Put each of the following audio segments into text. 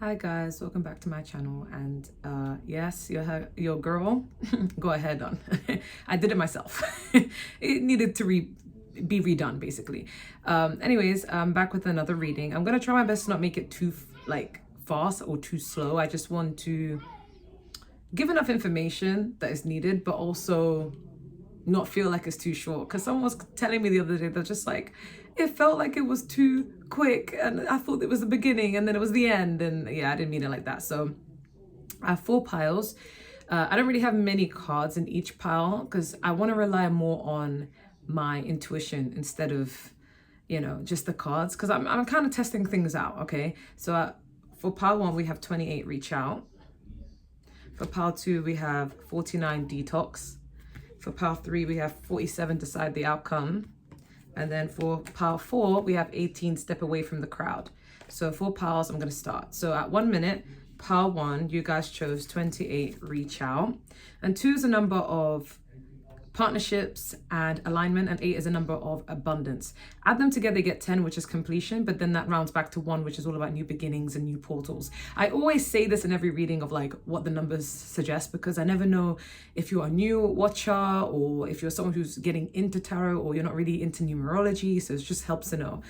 Hi guys, welcome back to my channel. And yes, your girl. Go ahead on. I did it myself. It needed to be redone basically. Anyways, I'm back with another reading. I'm gonna try my best to not make it too fast or too slow. I just want to give enough information that is needed, but also not feel like it's too short. Because someone was telling me the other day, they're just like, it felt like it was too quick, and I thought it was the beginning and then it was the end, and yeah, I didn't mean it like that. So I have 4 piles. I don't really have many cards in each pile because I want to rely more on my intuition instead of, just the cards, because I'm kind of testing things out. Okay, so for pile 1 we have 28 reach out. For pile 2 we have 49 detox. For pile 3 we have 47 decide the outcome. And then for pile 4, we have 18 step away from the crowd. So 4 piles, I'm going to start. So at 1 minute, pile 1, you guys chose 28 reach out. And 2 is a number of partnerships and alignment, and 8 is a number of abundance. Add them together, you get 10, which is completion, but then that rounds back to 1, which is all about new beginnings and new portals. I always say this in every reading of like what the numbers suggest, because I never know if you're a new watcher or if you're someone who's getting into tarot or you're not really into numerology, so it just helps to know.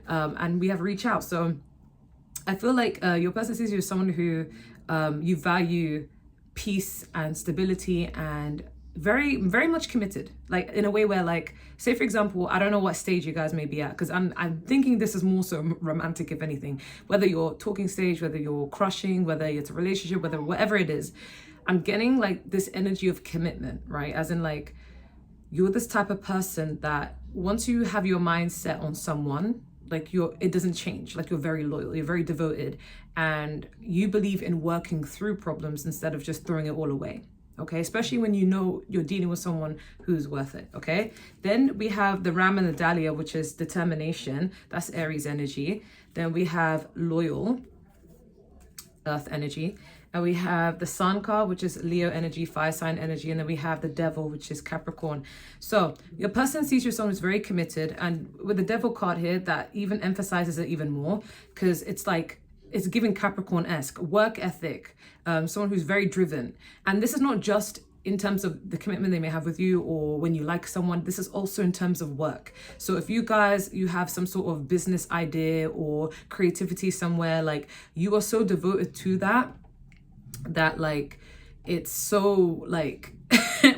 And we have reach out. So I feel like your person sees you as someone who you value peace and stability and very, very much committed, like in a way where, like, say for example, I don't know what stage you guys may be at, because I'm thinking this is more so romantic, if anything, whether you're talking stage, whether you're crushing, whether it's a relationship, whether whatever it is. I'm getting like this energy of commitment, right? As in, like, you're this type of person that once you have your mind set on someone, like, it doesn't change. Like, you're very loyal, you're very devoted, and you believe in working through problems instead of just throwing it all away. Okay, especially when you know you're dealing with someone who's worth it. Okay, then we have the Ram and the Dahlia, which is determination. That's Aries energy. Then we have loyal, Earth energy. And we have the Sun card, which is Leo energy, fire sign energy. And then we have the Devil, which is Capricorn. So your person sees you as someone who's very committed. And with the Devil card here, that even emphasizes it even more, because it's like, it's giving Capricorn-esque work ethic, someone who's very driven. And this is not just in terms of the commitment they may have with you or when you like someone. This is also in terms of work. So if you have some sort of business idea or creativity somewhere, like, you are so devoted to that like, it's so like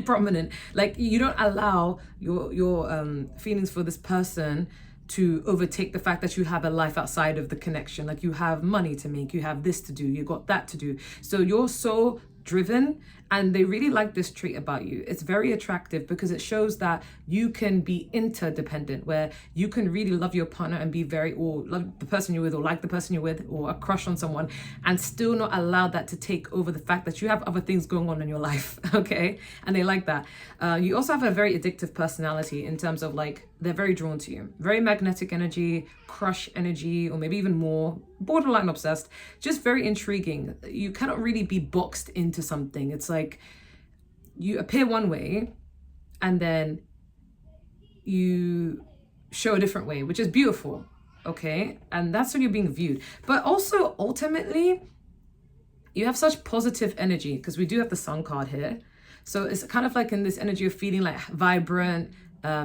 prominent. Like, you don't allow your feelings for this person to overtake the fact that you have a life outside of the connection. Like, you have money to make, you have this to do, you got that to do. So you're so driven, and they really like this trait about you. It's very attractive because it shows that you can be interdependent, where you can really love your partner and be or love the person you're with, or like the person you're with, or a crush on someone, and still not allow that to take over the fact that you have other things going on in your life. Okay, and they like that. You also have a very addictive personality in terms of, like, they're very drawn to you, very magnetic energy, crush energy, or maybe even more, borderline obsessed, just very intriguing. You cannot really be boxed into something. It's like you appear one way and then you show a different way, which is beautiful. Okay, and that's how you're being viewed. But also, ultimately, you have such positive energy, because we do have the Sun card here. So it's kind of like in this energy of feeling like vibrant.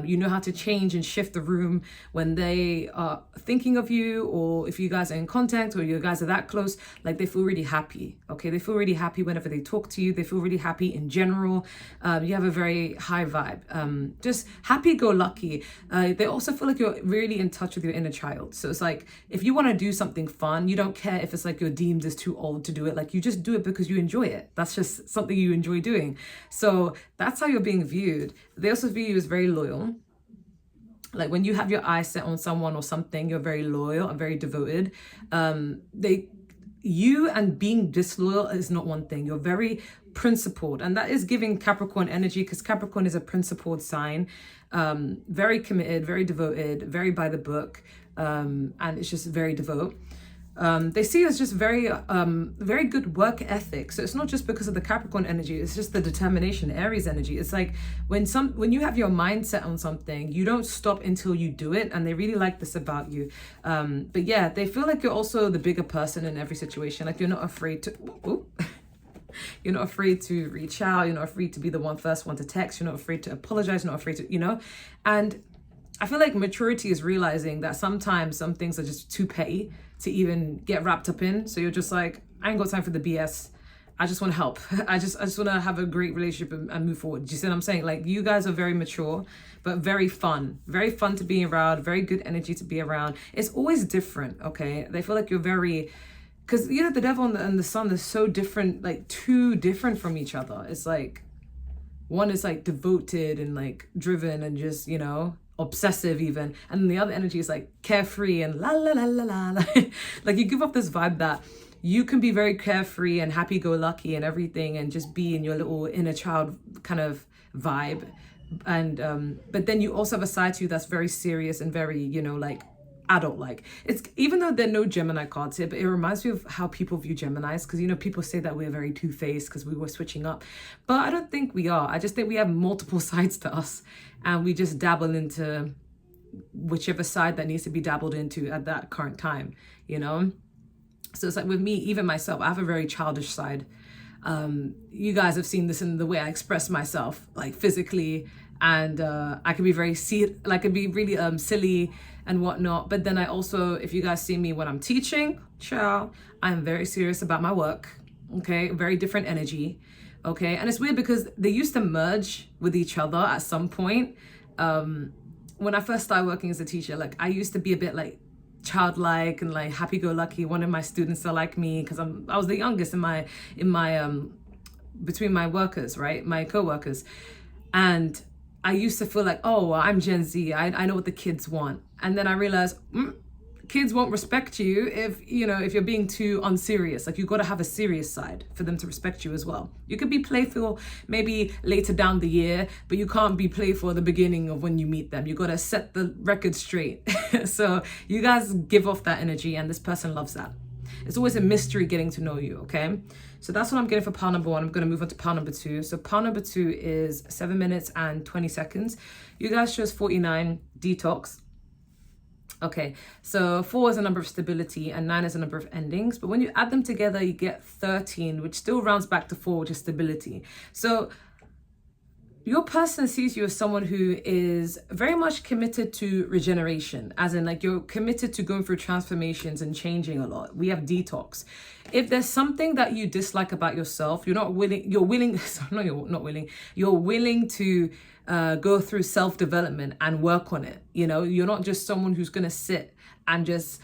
You know how to change and shift the room when they are thinking of you, or if you guys are in contact, or you guys are that close. Like, they feel really happy. Okay, they feel really happy whenever they talk to you. They feel really happy in general. You have a very high vibe, just happy-go-lucky. They also feel like you're really in touch with your inner child. So it's like, if you want to do something fun, you don't care if it's like you're deemed as too old to do it. Like, you just do it because you enjoy it. That's just something you enjoy doing. So that's how you're being viewed. They also view you as very loyal. Like, when you have your eyes set on someone or something, you're very loyal and very devoted. You and being disloyal is not one thing. You're very principled, and that is giving Capricorn energy, because Capricorn is a principled sign, very committed, very devoted, very by the book, and it's just very devout. They see you as just very good work ethic. So it's not just because of the Capricorn energy, it's just the determination, Aries energy. It's like when you have your mindset on something, you don't stop until you do it, and they really like this about you. But yeah, they feel like you're also the bigger person in every situation. Like you're not afraid to you're not afraid to reach out, you're not afraid to be the first one to text, you're not afraid to apologize, you're not afraid to, and I feel like maturity is realizing that sometimes some things are just too petty to even get wrapped up in. So you're just like, I ain't got time for the BS. I just want to help. I just want to have a great relationship and move forward. Do you see what I'm saying? Like, you guys are very mature, but very fun to be around, very good energy to be around. It's always different, okay? They feel like you're very, because the devil and the sun are so different, like too different from each other. It's like one is like devoted and like driven and just obsessive even, and then the other energy is like carefree and la la la la la. Like you give off this vibe that you can be very carefree and happy-go-lucky and everything and just be in your little inner child kind of vibe, and but then you also have a side to you that's very serious and very like adult. Like, it's, even though there are no Gemini cards here, but it reminds me of how people view Geminis, because people say that we're very two-faced because we were switching up, but I don't think we are. I just think we have multiple sides to us, and we just dabble into whichever side that needs to be dabbled into at that current time. So it's like with me, even myself, I have a very childish side. You guys have seen this in the way I express myself, like physically, and I can be very really silly and whatnot. But then I also, if you guys see me when I'm teaching, I'm very serious about my work. Okay, very different energy. Okay, and it's weird because they used to merge with each other at some point. When I first started working as a teacher, like I used to be a bit like childlike and like happy-go-lucky. One of my students to like me because I was the youngest in my between my workers, right, my co-workers, and I used to feel like, oh, well, I'm Gen Z. I know what the kids want. And then I realized kids won't respect you if you're being too unserious. Like, you got to have a serious side for them to respect you as well. You could be playful maybe later down the year, but you can't be playful at the beginning of when you meet them. You got to set the record straight. So you guys give off that energy, and this person loves that. It's always a mystery getting to know you, okay? So that's what I'm getting for pile number 1. I'm going to move on to pile number 2. So pile number 2 is 7 minutes and 20 seconds. You guys chose 49, Detox. Okay, so 4 is a number of stability and 9 is a number of endings. But when you add them together, you get 13, which still rounds back to 4, which is stability. So your person sees you as someone who is very much committed to regeneration, as in like you're committed to going through transformations and changing a lot. We have detox. If there's something that you dislike about yourself, you're willing to go through self-development and work on it. You're not just someone who's going to sit and just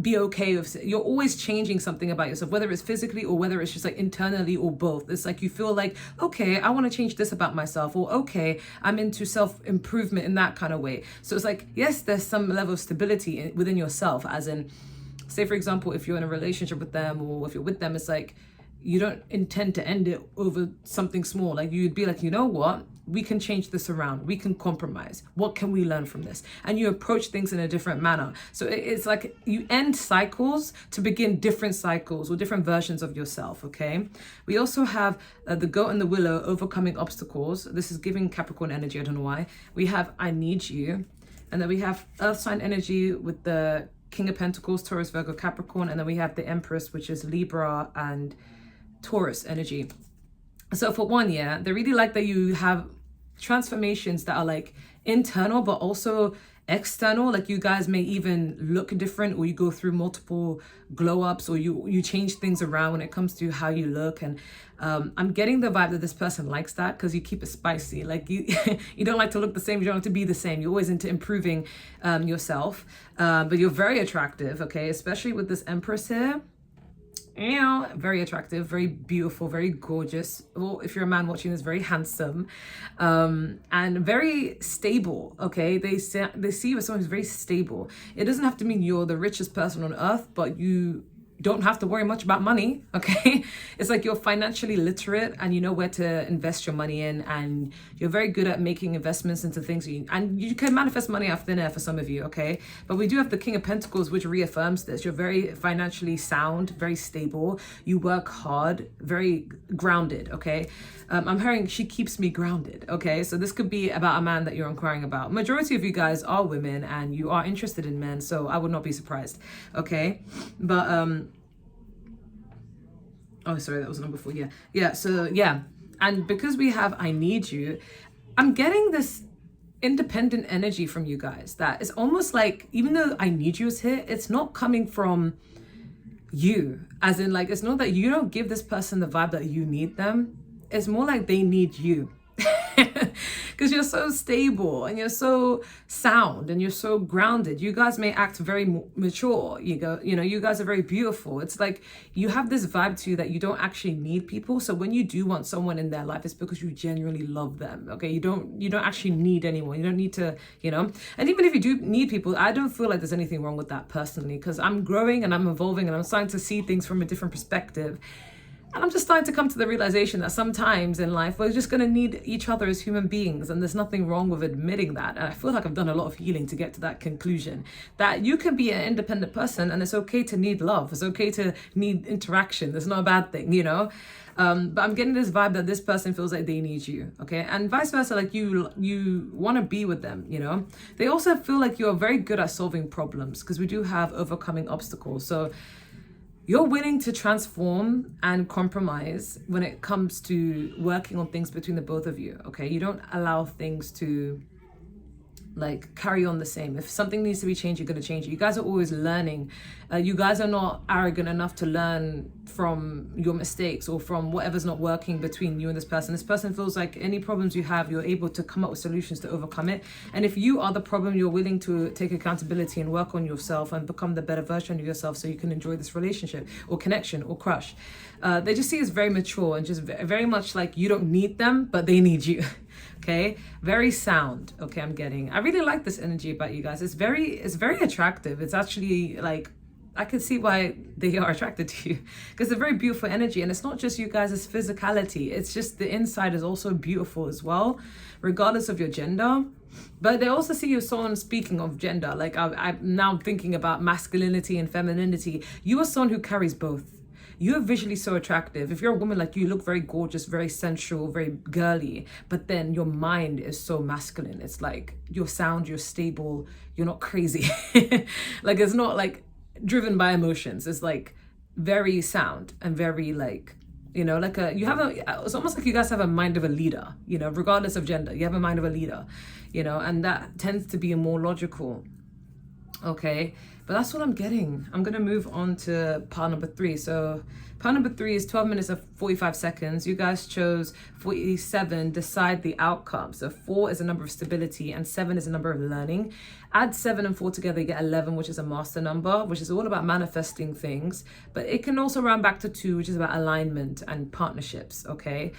be okay with it. You're always changing something about yourself, whether it's physically or whether it's just like internally or both. It's like you feel like, okay, I want to change this about myself, or okay, I'm into self-improvement in that kind of way. So it's like, yes, there's some level of stability within yourself, as in, say for example, if you're in a relationship with them or if you're with them, it's like you don't intend to end it over something small. Like, you'd be like, you know what? We can change this around. We can compromise. What can we learn from this? And you approach things in a different manner. So it's like you end cycles to begin different cycles or different versions of yourself, okay? We also have the goat and the willow, overcoming obstacles. This is giving Capricorn energy. I don't know why. We have I need you. And then we have earth sign energy with the King of Pentacles, Taurus, Virgo, Capricorn. And then we have the Empress, which is Libra and Taurus energy. So for 1 year, they really like that you have transformations that are like internal but also external. Like, you guys may even look different, or you go through multiple glow ups, or you change things around when it comes to how you look. And I'm getting the vibe that this person likes that because you keep it spicy. Like, you you don't like to look the same, you don't like to be the same, you're always into improving yourself, but you're very attractive, okay, especially with this Empress here. Very attractive, very beautiful, very gorgeous. Well, if you're a man watching this, very handsome, and very stable. Okay, they see you as someone who's very stable. It doesn't have to mean you're the richest person on earth, but you don't have to worry much about money, okay? It's like you're financially literate and you know where to invest your money in, and you're very good at making investments into things, and you can manifest money out of thin air for some of you, okay? But we do have the King of Pentacles, which reaffirms this. You're very financially sound, very stable. You work hard, very grounded, okay? I'm hearing she keeps me grounded, okay? So this could be about a man that you're inquiring about. Majority of you guys are women and you are interested in men, so I would not be surprised, okay? But oh, sorry, that was number 4. Yeah. So yeah, and because we have I need you, I'm getting this independent energy from you guys that is almost like, even though I need you is here, it's not coming from you, as in like, it's not that you don't give this person the vibe that you need them. It's more like they need you. Because you're so stable and you're so sound and you're so grounded. You guys may act very mature. You know, you guys are very beautiful. It's like you have this vibe to you that you don't actually need people. So when you do want someone in their life, it's because you genuinely love them. Okay, you don't actually need anyone. You don't need to, you know. And even if you do need people, I don't feel like there's anything wrong with that personally, because I'm growing and I'm evolving and I'm starting to see things from a different perspective. And I'm just starting to come to the realization that sometimes in life, we're just going to need each other as human beings. And there's nothing wrong with admitting that. And I feel like I've done a lot of healing to get to that conclusion, that you can be an independent person and it's okay to need love. It's okay to need interaction. That's not a bad thing, you know? But I'm getting this vibe that this person feels like they need you, okay? And vice versa, like you want to be with them, you know? They also feel like you're very good at solving problems, because we do have overcoming obstacles. So you're willing to transform and compromise when it comes to working on things between the both of you, okay? You don't allow things to like carry on the same. If something needs to be changed, you're going to change it. You guys are always learning. You guys are not arrogant enough to learn from your mistakes or from whatever's not working between you and this person. This person feels like any problems you have, you're able to come up with solutions to overcome it. And if you are the problem, you're willing to take accountability and work on yourself and become the better version of yourself so you can enjoy this relationship or connection or crush. They just see as very mature and just very much like you don't need them, but they need you. Okay, very sound. Okay, I really like this energy about you guys. It's very attractive. It's actually like, I can see why they are attracted to you, because they're very beautiful energy. And it's not just you guys' physicality, it's just the inside is also beautiful as well, regardless of your gender. But they also see you as someone, speaking of gender, like I'm now thinking about masculinity and femininity. You are someone who carries both. You're visually so attractive. If you're a woman, like, you look very gorgeous, very sensual, very girly, but then your mind is so masculine. It's like you're sound, you're stable, you're not crazy. Like, it's not like driven by emotions. It's like very sound and very like, you know, like it's almost like you guys have a mind of a leader, you know, regardless of gender. You have a mind of a leader, you know, and that tends to be a more logical. Okay, but that's what I'm getting. I'm gonna move on to pile number 3. So pile number 3 is 12 minutes and 45 seconds. You guys chose 47, decide the outcome. So 4 is a number of stability and 7 is a number of learning. Add 7 and 4 together, you get 11, which is a master number, which is all about manifesting things. But it can also round back to 2, which is about alignment and partnerships, okay?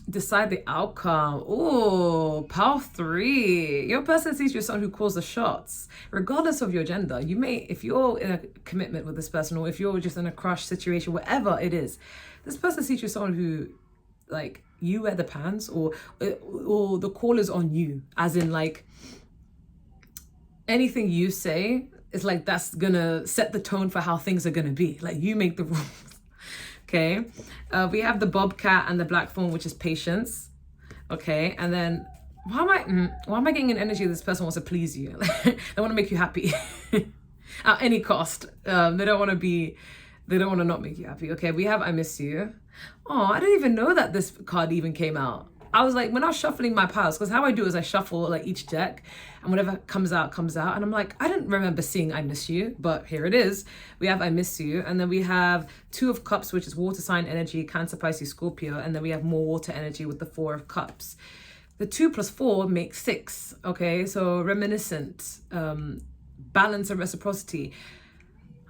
Decide the outcome. Oh, pile 3. Your person sees you as someone who calls the shots, regardless of your gender. You may, if you're in a commitment with this person, or if you're just in a crush situation, whatever it is, this person sees you as someone who, like, you wear the pants, or the call is on you, as in like anything you say is like that's gonna set the tone for how things are gonna be. Like, you make the rules. Okay, we have the bobcat and the black fawn, which is patience. Okay, and then why am I getting an energy that this person wants to please you? They want to make you happy at any cost. They don't want to not make you happy. Okay, we have I miss you. Oh, I didn't even know that this card even came out. I was like, when I was shuffling my piles, because how I do is I shuffle like each deck, and whatever comes out. And I'm like, I didn't remember seeing I miss you, but here it is. We have I miss you. And then we have 2 of cups, which is water sign energy, Cancer, Pisces, Scorpio. And then we have more water energy with the 4 of cups. The 2 plus 4 makes 6. Okay, so reminiscent, balance and reciprocity.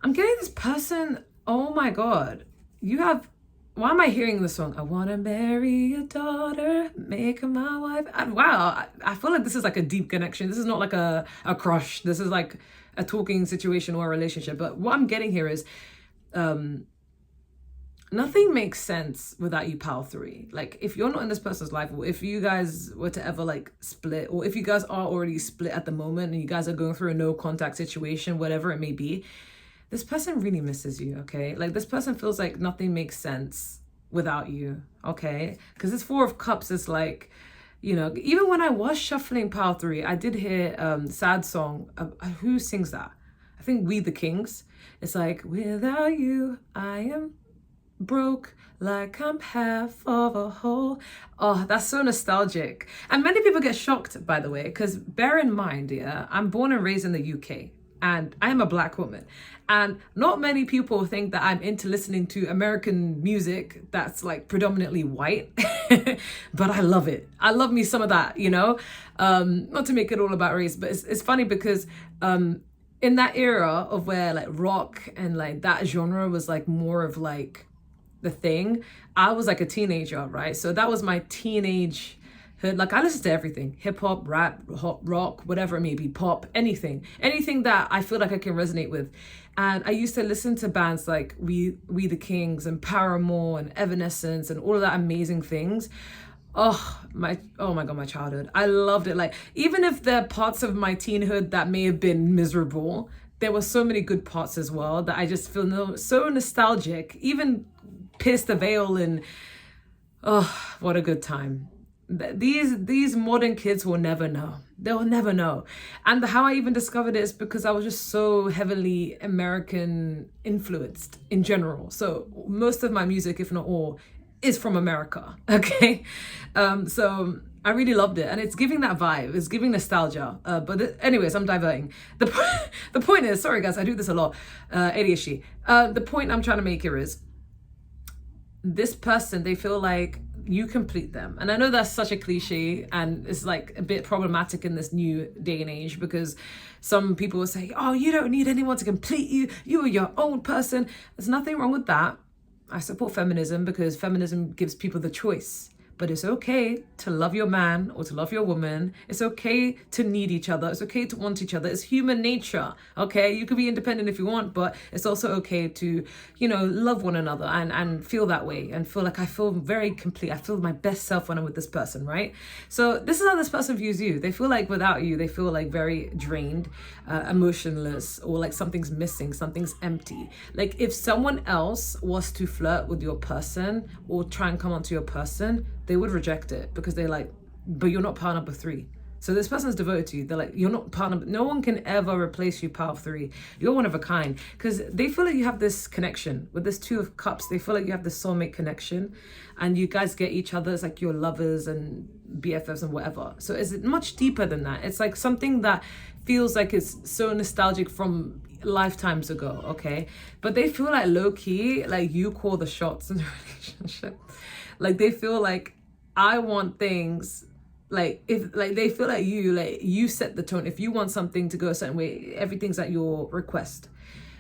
I'm getting this person, oh my God, you have, why am I hearing this song? I want to marry your daughter, make her my wife. Wow, I feel like this is like a deep connection. This is not like a crush. This is like a talking situation or a relationship. But what I'm getting here is nothing makes sense without you pal 3. Like, if you're not in this person's life, or if you guys were to ever like split, or if you guys are already split at the moment and you guys are going through a no contact situation, whatever it may be, this person really misses you, okay? Like, this person feels like nothing makes sense without you, okay? Because this 4 of Cups is like, you know, even when I was shuffling pile 3, I did hear sad song. Who sings that? I think We the Kings. It's like, without you, I am broke, like I'm half of a whole. Oh, that's so nostalgic. And many people get shocked, by the way, because bear in mind, yeah, I'm born and raised in the UK. And I am a Black woman. And not many people think that I'm into listening to American music that's like predominantly white. But I love it. I love me some of that, you know? Not to make it all about race, but it's funny because in that era of where like rock and like that genre was like more of like the thing, I was like a teenager, right? So that was my teenage hood. Like, I listen to everything: hip hop, rap, rock, whatever it may be, pop, anything that I feel like I can resonate with. And I used to listen to bands like We the Kings and Paramore and Evanescence and all of that amazing things. Oh my God, my childhood. I loved it. Like, even if there are parts of my teenhood that may have been miserable, there were so many good parts as well that I just feel so nostalgic. Even Pierce the Veil, and oh, what a good time. These modern kids will never know. They'll never know. And how I even discovered it is because I was just so heavily American influenced in general. So most of my music, if not all, is from America. Okay. So I really loved it, and it's giving that vibe. It's giving nostalgia. Anyways, I'm diverting. The point is, sorry guys, I do this a lot. ADHD. The point I'm trying to make here is, this person, they feel like you complete them. And I know that's such a cliche, and it's like a bit problematic in this new day and age, because some people will say, oh, you don't need anyone to complete you. You are your own person. There's nothing wrong with that. I support feminism because feminism gives people the choice. But it's okay to love your man or to love your woman. It's okay to need each other. It's okay to want each other. It's human nature, okay? You could be independent if you want, but it's also okay to, you know, love one another and feel that way and feel like I feel very complete. I feel my best self when I'm with this person, right? So this is how this person views you. They feel like without you, they feel like very drained, emotionless, or like something's missing, something's empty. Like, if someone else was to flirt with your person or try and come onto your person, they would reject it because they're like, but you're not part number 3. So this person's devoted to you. They're like, you're not part number, no one can ever replace you, part of 3. You're one of a kind. Because they feel like you have this connection with this 2 of Cups. They feel like you have this soulmate connection, and you guys get each other. It's like you're lovers and BFFs and whatever. So it's much deeper than that. It's like something that feels like it's so nostalgic from lifetimes ago, okay? But they feel like low key, like you call the shots in the relationship. Like, they feel like I want things, like, if like they feel like you set the tone. If you want something to go a certain way, everything's at your request.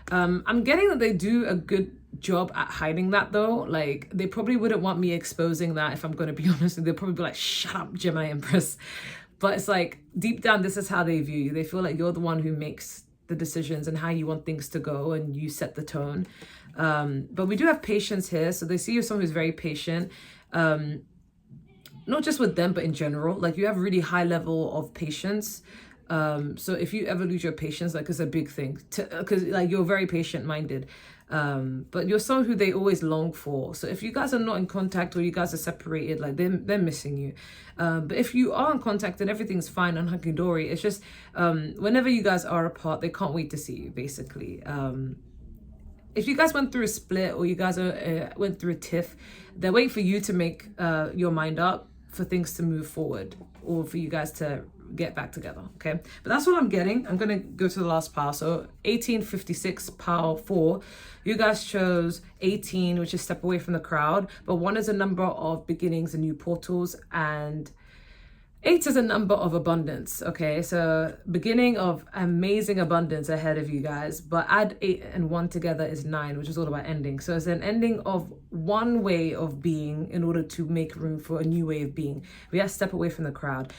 I'm getting that they do a good job at hiding that though. Like, they probably wouldn't want me exposing that, if I'm going to be honest. They'll probably be like, shut up, Gemini Empress. But it's like, deep down, this is how they view you. They feel like you're the one who makes the decisions and how you want things to go, and you set the tone. But we do have patience here. So they see you as someone who's very patient. Not just with them, but in general. Like, you have a really high level of patience. So if you ever lose your patience, like, it's a big thing, because like you're very patient minded. But you're someone who they always long for. So if you guys are not in contact, or you guys are separated, like they're missing you. But if you are in contact and everything's fine and hunky-dory, it's just whenever you guys are apart, they can't wait to see you, basically. If you guys went through a split, or you guys went through a tiff, they're waiting for you to make your mind up for things to move forward, or for you guys to get back together, okay? But that's what I'm getting. I'm gonna go to the last pile. So 1856, pile 4. You guys chose 18, which is step away from the crowd, but 1 is a number of beginnings and new portals, and 8 is a number of abundance, okay? So beginning of amazing abundance ahead of you guys, but add 8 and 1 together is 9, which is all about ending. So it's an ending of one way of being in order to make room for a new way of being. We have to step away from the crowd.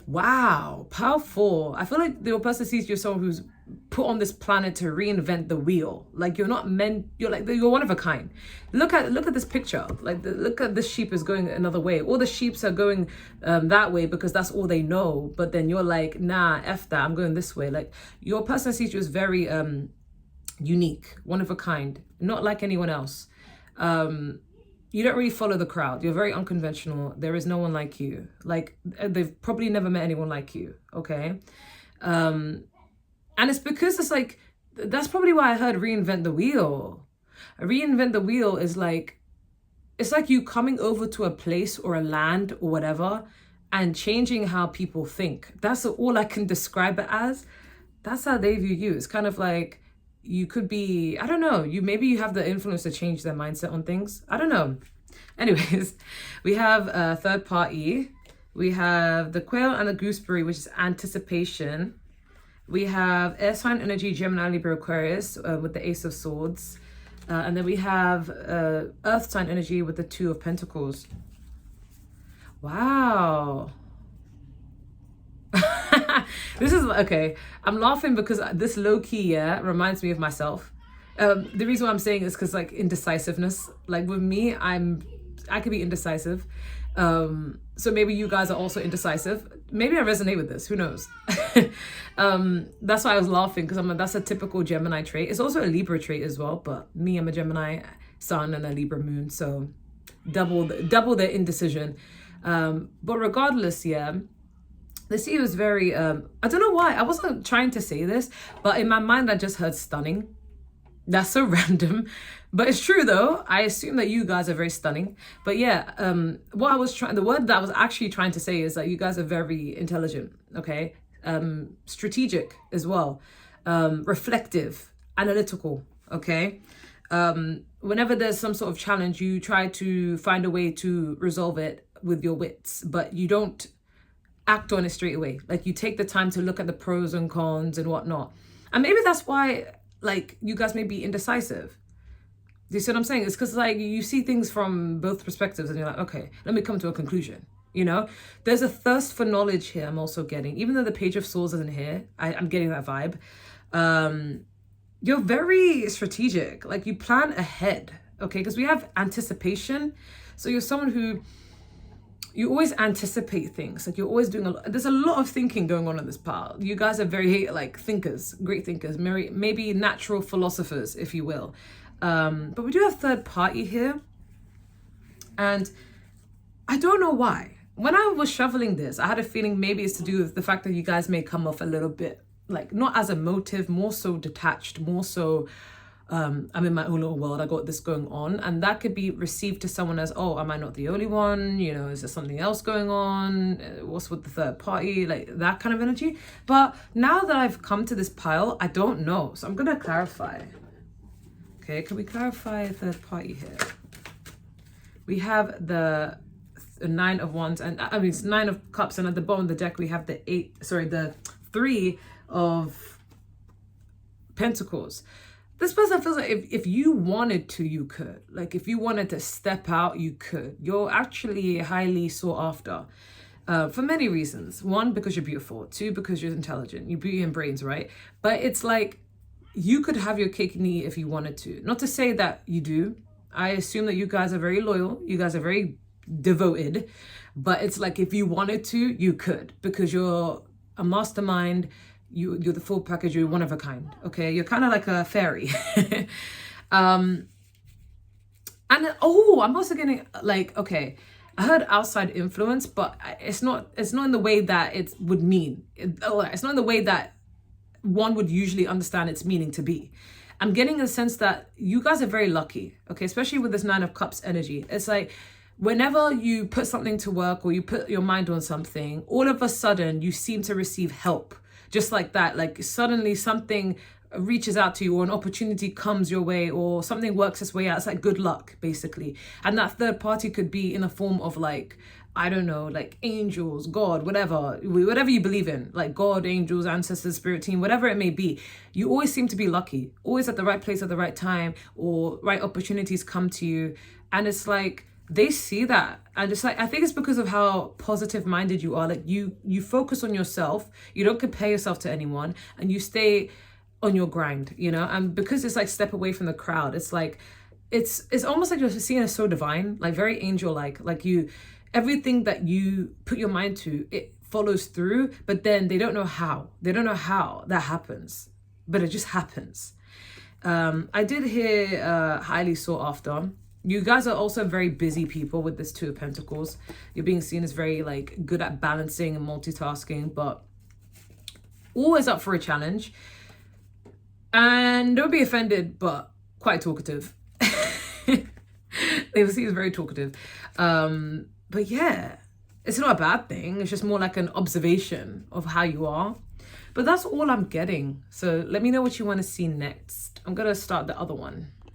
Wow, powerful. I feel like your person sees you as someone who's put on this planet to reinvent the wheel. Like you're not meant. You're one of a kind. Look at this picture. Like look at this sheep is going another way. All the sheeps are going that way because that's all they know. But then you're like, nah, f that. I'm going this way. Like your person sees you as very unique, one of a kind, not like anyone else. You don't really follow the crowd. You're very unconventional. There is no one like you. Like they've probably never met anyone like you. Okay. And it's because it's like, that's probably why I heard reinvent the wheel. Reinvent the wheel is like, it's like you coming over to a place or a land or whatever and changing how people think. That's all I can describe it as. That's how they view you. It's kind of like, you could be, I don't know, maybe you have the influence to change their mindset on things. I don't know. Anyways, we have a third party. We have the quail and the gooseberry, which is anticipation. We have air sign energy, Gemini, Libra, Aquarius, with the Ace of Swords. And then we have earth sign energy with the Two of Pentacles. Wow. This is okay. I'm laughing because this low key, reminds me of myself. The reason why I'm saying is because like indecisiveness, like with me, I could be indecisive. So maybe you guys are also indecisive. Maybe I resonate with this. Who knows? That's why I was laughing because I'm like, that's a typical Gemini trait. It's also a Libra trait as well. But me, I'm a Gemini sun and a Libra moon, so double the indecision. But regardless, this year was very, I don't know why. I wasn't trying to say this, but in my mind, I just heard stunning. That's so random, but it's true though. I assume that you guys are very stunning. But yeah, the word that I was actually trying to say is that you guys are very intelligent, okay? Strategic as well, reflective, analytical, okay? Whenever there's some sort of challenge, you try to find a way to resolve it with your wits, but you don't act on it straight away. Like you take the time to look at the pros and cons and whatnot. And maybe that's why like you guys may be indecisive. Do you see what I'm saying? It's because like you see things from both perspectives and you're like, okay, let me come to a conclusion. You know, there's a thirst for knowledge here. I'm also getting, even though the Page of Swords isn't here, I'm getting that vibe. You're very strategic. Like you plan ahead. Okay, because we have anticipation. So you're someone who, you always anticipate things. Like you're always doing there's a lot of thinking going on in this part. You guys are very like thinkers, great thinkers, maybe natural philosophers, if you will. But we do have third party here. And I don't know why. When I was shoveling this, I had a feeling maybe it's to do with the fact that you guys may come off a little bit, like not as emotive, more so detached, more so I'm in my own little world, I got this going on, and that could be received to someone as, oh, am I not the only one, you know, is there something else going on, what's with the third party, like that kind of energy. But now that I've come to this pile, I don't know, so I'm gonna clarify. Okay, can we clarify third party here? We have the Nine of Wands, and I mean it's Nine of Cups, and at the bottom of the deck we have the Three of Pentacles. This person feels like if you wanted to, you could. Like if you wanted to step out, you could. You're actually highly sought after for many reasons. One, because you're beautiful. Two, because you're intelligent. You beauty and brains, right? But it's like you could have your cake and eat if you wanted to. Not to say that you do. I assume that you guys are very loyal. You guys are very devoted. But it's like if you wanted to, you could. Because you're a mastermind. You're the full package. You're one of a kind. Okay, you're kind of like a fairy. And I'm also getting like, okay, I heard outside influence, but it's not in the way that it would mean. It's not in the way that one would usually understand its meaning to be. I'm getting a sense that you guys are very lucky. Okay, especially with this Nine of Cups energy. It's like whenever you put something to work or you put your mind on something, all of a sudden you seem to receive help. Just like that, like suddenly something reaches out to you or an opportunity comes your way or something works its way out. It's like good luck, basically. And that third party could be in the form of like, I don't know, like angels, God, whatever you believe in, like God, angels, ancestors, spirit team, whatever it may be. You always seem to be lucky, always at the right place at the right time, or right opportunities come to you. And it's like, they see that, and just like, I think it's because of how positive minded you are. Like you focus on yourself, you don't compare yourself to anyone, and you stay on your grind, you know. And because it's like step away from the crowd, it's like it's almost like you're seen as so divine, like very angel like you, everything that you put your mind to, it follows through. But then they don't know how that happens, but it just happens. I did hear highly sought after. You guys are also very busy people with this Two of Pentacles. You're being seen as very like good at balancing and multitasking, but always up for a challenge. And don't be offended, but quite talkative. They will see you as very talkative. But yeah, it's not a bad thing. It's just more like an observation of how you are. But that's all I'm getting. So let me know what you want to see next. I'm going to start the other one.